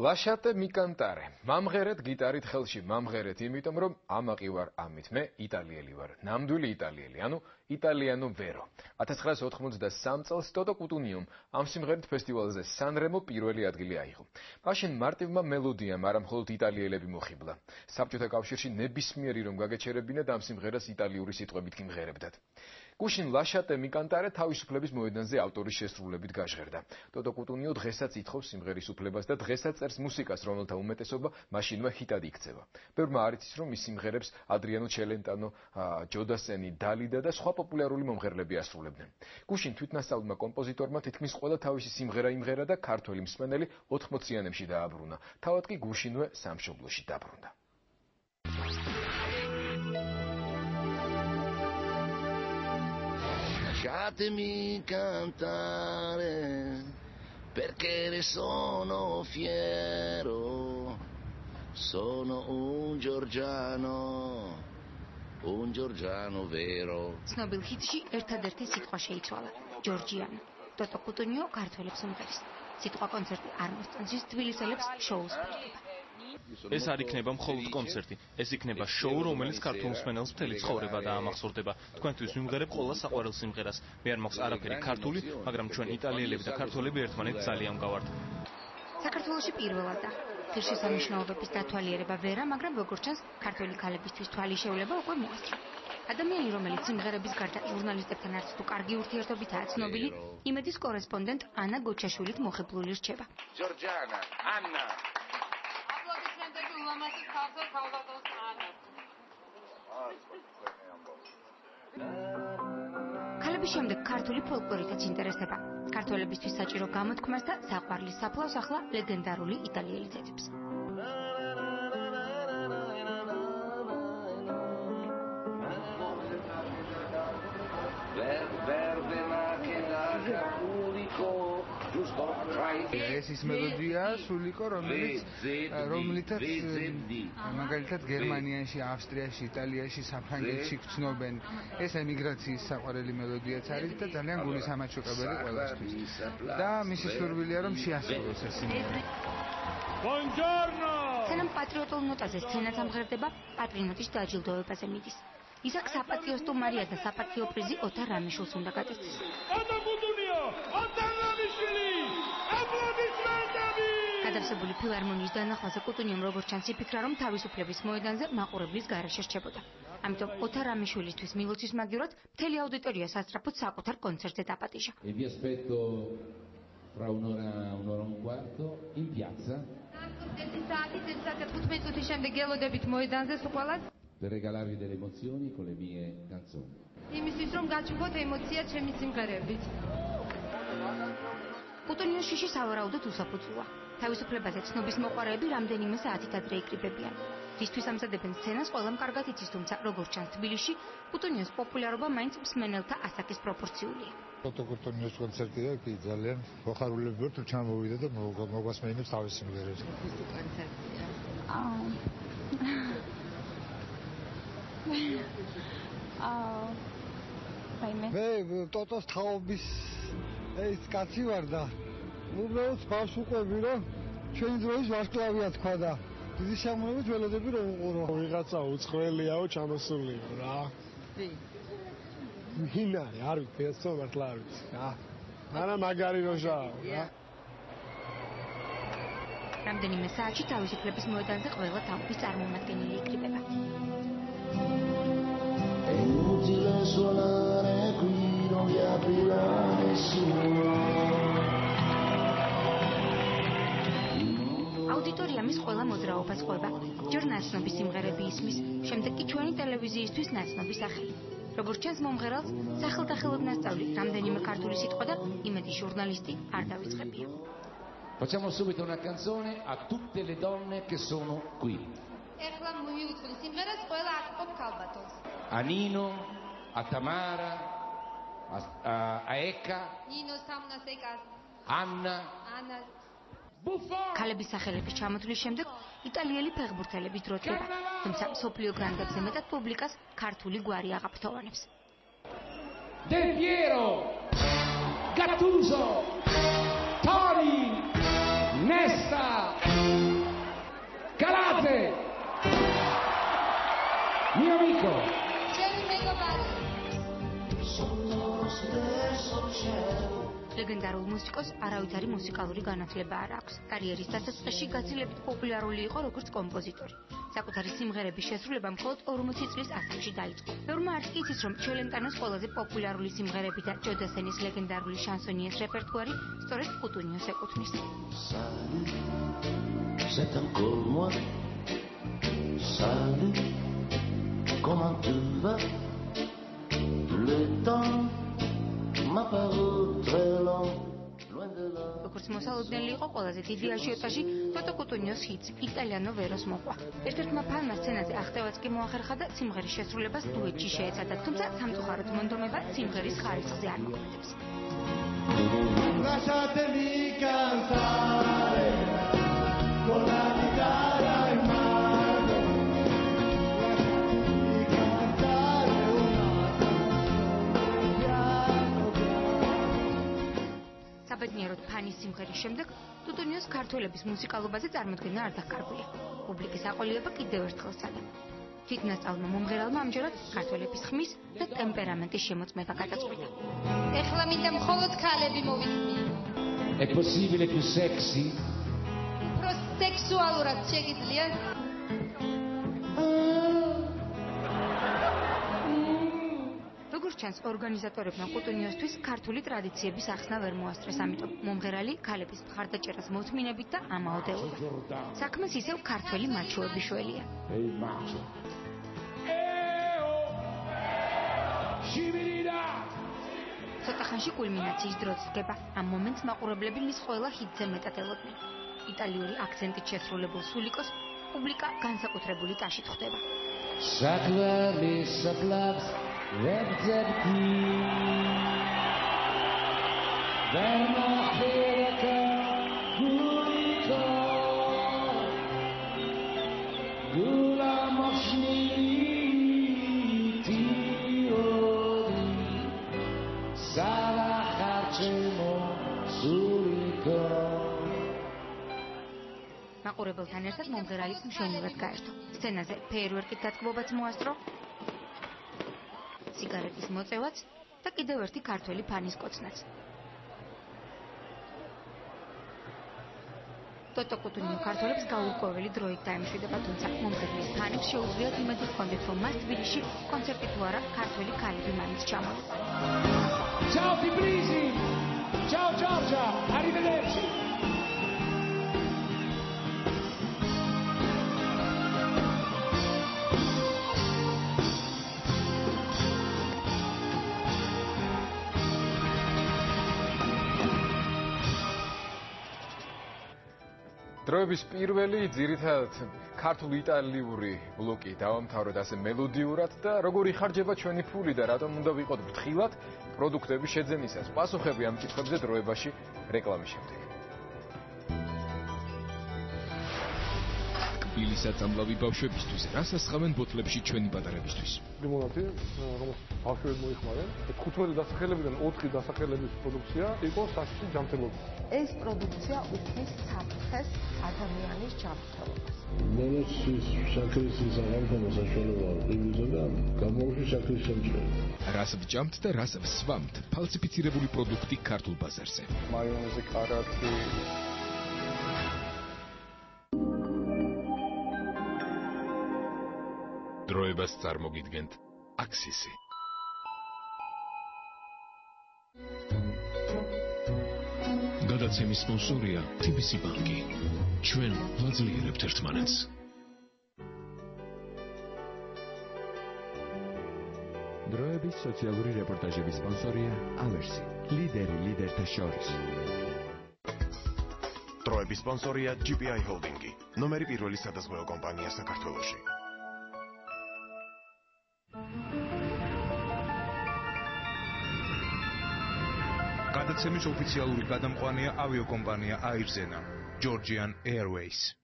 Lasciate mi cantare. Mamღერეთ გიტარით ხელში, mamღერეთ, იმიტომ რომ ამაყი ვარ, ამით მე იტალიელი ვარ. ნამდვილი იტალიელი, ანუ იტალიანო ვერო. 1983 წელს ტოტო კუტუნიომ ამ სიმღერით ფესტივალზე სანრემო პირველი ადგილი აიღო. მაშინ მარტივმა მელოდიამ არა მხოლოდ იტალიელები მოხიბლა. საბჭოთა კავშირში ნებისმიერი რომ გაგეჩერებინათ ამ სიმღერას იტალიური სიტყვებით იმღერებდათ. გუშინ Lasciate mi cantare თავისუფლების მოედანზე ავტორის შესრულებით გაჟღერდა. ტოტო კუტუნიო დღესაც ითხოვს სიმღერის უფლებას და დღესაც წერს მუსიკას, რომელთა უმეტესობა მაშინვე ჰიტად იქცევა. ბევრმა არ იცის, რომ ის სიმღერებს ადრიანო ჩელენტანო, ჯო დასენი, დალიდა და სხვა პოპულარული მომღერლები ასრულებდნენ. გუშინ თვითნასწავლმა კომპოზიტორმა თითქმის ყველა თავისი სიმღერა იმღერა და ქართველი მსმენელი 80-იანებში დააბრუნა. თავად კი გუშინვე სამშობლოში დაბრუნდა. Lasciatemi cantare perché ne sono fiero, sono un Giorgiano vero. ცნობილ ჰიტში ერთადერთი სიტყვა შეიცვალა, ჯორჯიანო. ტოტო კუტუნიო ქართველებს უმღერის. სიტყვა კონცერტი არ მოსწონს, ის თბილისელებს შოუს ფერდება. ეს არ იქნება მხოლოდ კონცერტი, ეს იქნება შოუ, რომელიც ქართულ მსმენელს მთელი ცხოვრება დაამახსოვრდება. თქვენთვის ვიმღერებ ყველა საყვარელ სიმღერას. მე არ მაქვს არაფერი ქართული, მაგრამ ჩვენ იტალიელები და ქართველები ერთმანეთს ძალიან გავართ. საქართველოში პირველად და ღირსშესანიშნაობების დათვალიერება ვერა, მაგრამ როგორც ჩანს, ქართველი ქალებისთვის თვალიშეულება უკვე მოასწრო. ადამიანი, რომელიც სიმღერების გარდა ჟურნალისტებთან არც თუ კარგი ურთიერთობითაა ცნობილი, იმედის კორესპონდენტ ანა გოჩაშვილით მოხიბლული რჩება. Giorgiana, Anna. ქალების შემდეგ ქართული ფოლკლორითაც ინტერესდება. ქართველებისთვის საჭირო გამოთქმას და საყვარლის საფლავს ახლა ლეგენდარული იტალიელი ძეძებს. ეს ის მელოდია სულიკო, რომლითაც მაგალითად გერმანიაში, ავსტრიაში, იტალიაში, საფრანგეთში გრძნობენ. ეს ემიგრაციის საყვარელი მელოდიაც არის და ძალიან გულისამაჩუყებელი ყველასთვის. და მისი სურვილია რომ შეასრულოს ეს სიმღერა. Buongiorno! სცენამ პატრიოტულ ნოტაზე სცენაც ამღერდება, პატრიოტის დაჯილდოებაზე მიდის. ისაკ საპატიო სტუმარია და საპატიო პრიზი ოთარ რამიშვილს უნდა გაწესდეს. გადავსებული ფილარმონიის დანახვაზე კუტუნიომ როგორც ჩანს იფიქრა, რომ თავისუფლების მოედანზე მაყურებლის გარეშე რჩებოდა. ამიტომ ოთარ რამიშვილისთვის მილოცვის მაგივრად მთელი აუდიტორია სასწრაფოდ საკუთარ კონცერტზე დაპატიჟა. E vi aspetto fra un'ora e un quarto in piazza. წელიწადი 15 წუთის შემდეგ გელოდებით მოედანზე სულ Per regalarvi delle emozioni con le mie canzoni. იმისთვის რომ გაჩვენოთ ემოცია ჩემი სიმღერებით. კუტუნიოს შიში სავარაუდოდ უსაფუძვოა. თავისუფლებაზე ცნობის მოყვარეები რამდენიმე საათით ადრე იკრიბებიან. რისთვის ამზადებენ სცენას ყველამ კარგად იცის, თუმცა როგორც ჩანს თბილისში, კუტუნიოს პოპულარობა მაინც მსმენელთა ასაკის პროპორციულია. ტოტო კუტუნიოს კონცერტია კი ძალიან მოხარულები ვართ, რომ ჩამოვიდა და მოგვასმენინებს თავის სიმღერებს. მე ტოტოს თაობის ეს კაცი ვარ და უბრალოდ გავსუყვები რომ ჩვენი დროის ვარსკვლავია თქვა და დიდი შემოვლებით ველოდები რომ უყურო. ვიღაცა უცხოელიაო ჩამოსულიო რა. მინარი არ ვიცი ეს მართლა არ ვიცი რა. არა მაგარი როჟაო რა. რამდენიმე საათში თავისუფლების მოედანზე ყველა თაობის წარმომადგენელი იკრიბება. È inutile suonare qui, non vi aprirà nessuno. აუდიტორია მის ყველა მოძრაობას ყვება. ჯერ ნაცნობის სიმღერები ისმის, შემდეგ კი ჩვენი ტელევიზიისთვის ნაცნობის სახელი. როგორც ჩანს მომღერალს სახელდახელოდ ნასწავლი რამდენიმე ქართული სიტყვა და იმედი ჟურნალისტი არ დავიწყებია. Facciamo subito una canzone a tutte le donne che sono qui. ეხლა მივიუძღვნ სიმღერას ყველა აქ ყოფ ქალბატონს. A Nino, a Tamara, a Eka, ნინოს თამუნას ეკას, Anna, ანას. Buffon. ქალების სახელების ჩამოთვლის შემდეგ იტალიელი ფეხბურთელები დროდება, თუმცა სოფლიო გრანდებზე მეტად პუბლიკას ქართული გვარი აღაფრთოვანებს. Del Piero, Gattuso, Tori, Nesta. Chiesa Galate mio amico ლეგენდარულ მუსიკოს არავითარი მუსიკალური განათლება არ აქვს. კარიერის დასაწყისში გაცილებით პოპულარული იყო როგორც კომპოზიტორი. საკუთარი სიმღერების შესრულება მხოლოდ 40 წლის ასაკში დაიწყო. ბევრმა არც კი იცის, რომ ჩელენტანოს ყველაზე პოპულარული სიმღერები და ჯო დასენის ლეგენდარული შანსონიეს რეპერტუარი სწორედ კუტუნიოს ეკუთვნის. C'est encore moi. Salut, comment tu vas? Le temps m'a paru très long. როგორც მოსალოდნელი იყო ყველაზე დიდი აჟიოტაჟი ტოტო კუტუნიოს ჰიტს იტალიანო ვეროს მოყვა. ერთ-ერთმა ფანმა სცენაზე აღწევაც კი მოახერხა და სიმღერის შესრულებას დუეტში შეეცადა, თუმცა სამწუხაროდ მონდომება სიმღერის ხარისხზე არ მოქმედებს. Lasciatemi cantare con la chitarra in mano. Lasciatemi cantare una canzone piano piano. საბედნიეროდ ფანის სიმღერის შემდეგ ტუტუნიოს ქართველების მუსიკალობაზე წარმოდგენა არ დაკარგულია. პუბლიკის აყოლილება კიდევ ერთხელ სცადა. თვითნასწავლმა მომღერალმა ამჯერად ქართველების ხმის და ტემპერამენტის შემოწმება გადაწყვიტა. ეხლა მინდა მხოლოდ ქალები მოვიწყდე. È possibile più sexy? უფრო სექსუალურად შეგიძლია? როგორც ჩანს, ორგანიზატორებმა კუტუნიოსთვის ქართული ტრადიციების ახსნა ვერ მოასწრეს, ამიტომ მომღერალი ქალების მხარდაჭერას მოთმინებით და ამაოდეოდა. საქმეს ისევ ქართველი მაჩოები შველია. ცოტა ხანში კულმინაციის დროც დგება. ამ მომენტს მაყურებლები მის ყველა ჰიტზე მეტად ელოდნენ. იტალიური აქცენტით შესრულებულ სულიკოს პუბლიკა განსაკუთრებული ტაშით ხვდება. მაყურებელთან ერთად მომღერალის მშვენივრად გაერთო. სცენაზე ფეიერვერკით დატკბობაც მოასწრო, სიგარეტის მოწევაც და კიდევ ერთი ქართველი ფანის კოცნაც. ტოტო კუტუნიო ქართველებს გაურკვეველი დროით დაემშვიდება, თუმცა მომღერლის ფანებს შეუძლიათ იმედი ჰქონდეთ, რომ მას თბილისში კონცერტი თუ არა ქართველი ქალები მაინც ჩამოეყვნენ. Ciao Tbilisi! Ciao Giorgia! Arrivederci! დროების პირველი ძირითადად ქართულ-იტალიური ბლოკი დავამთავროთ ასე მელოდიურად და როგორ იხარჯება ჩვენი ფული და რატომ უნდა ვიყოთ ფრთხილად პროდუქტების შეძენისას. პასუხები ამ კითხვებზე დროებაში რეკლამის შემდეგ. კბილის საწამლავი ბავშვებისთვის რას ასხამენ ბოთლებში ჩვენი პატარებისთვის? ლიმონადი, რომელსაც ბავშვები მოიხმარენ. 15 დასახელებიდან 4 დასახელების პროდუქცია იყო საშიში ჯანმრთელობა. ეს პროდუქცია უქმნის საფრთხეს ადამიანის ჯანმრთელობას. მოლოცხის შაქრის აღამქრობა საშუალებაა ყივიზე და გამოუშვი შაქრის შემჭრელი. რას ვჭამთ და რას ვსვამთ ფალსიფიცირებული პროდუქტი ქართულ ბაზარზე. მაიონეზი, კარაქი. დროებას წარმოგიდგენთ აქსისი. გადაცემის სპონსორია TBC ბანკი. ჩვენ ვაძლიერებთ ერთმანეთს. დროების სოციალური რეპორტაჟების სპონსორია ავერსი, ლიდერი ლიდერთა შორის. დროების სპონსორია GPI ჰოლდინგი, ნომერი პირველი სადაზღვევო კომპანია საქართველოში. გადაცემის ოფიციალური გადამყვანია ავიაკომპანია Air Zena, Georgian Airways.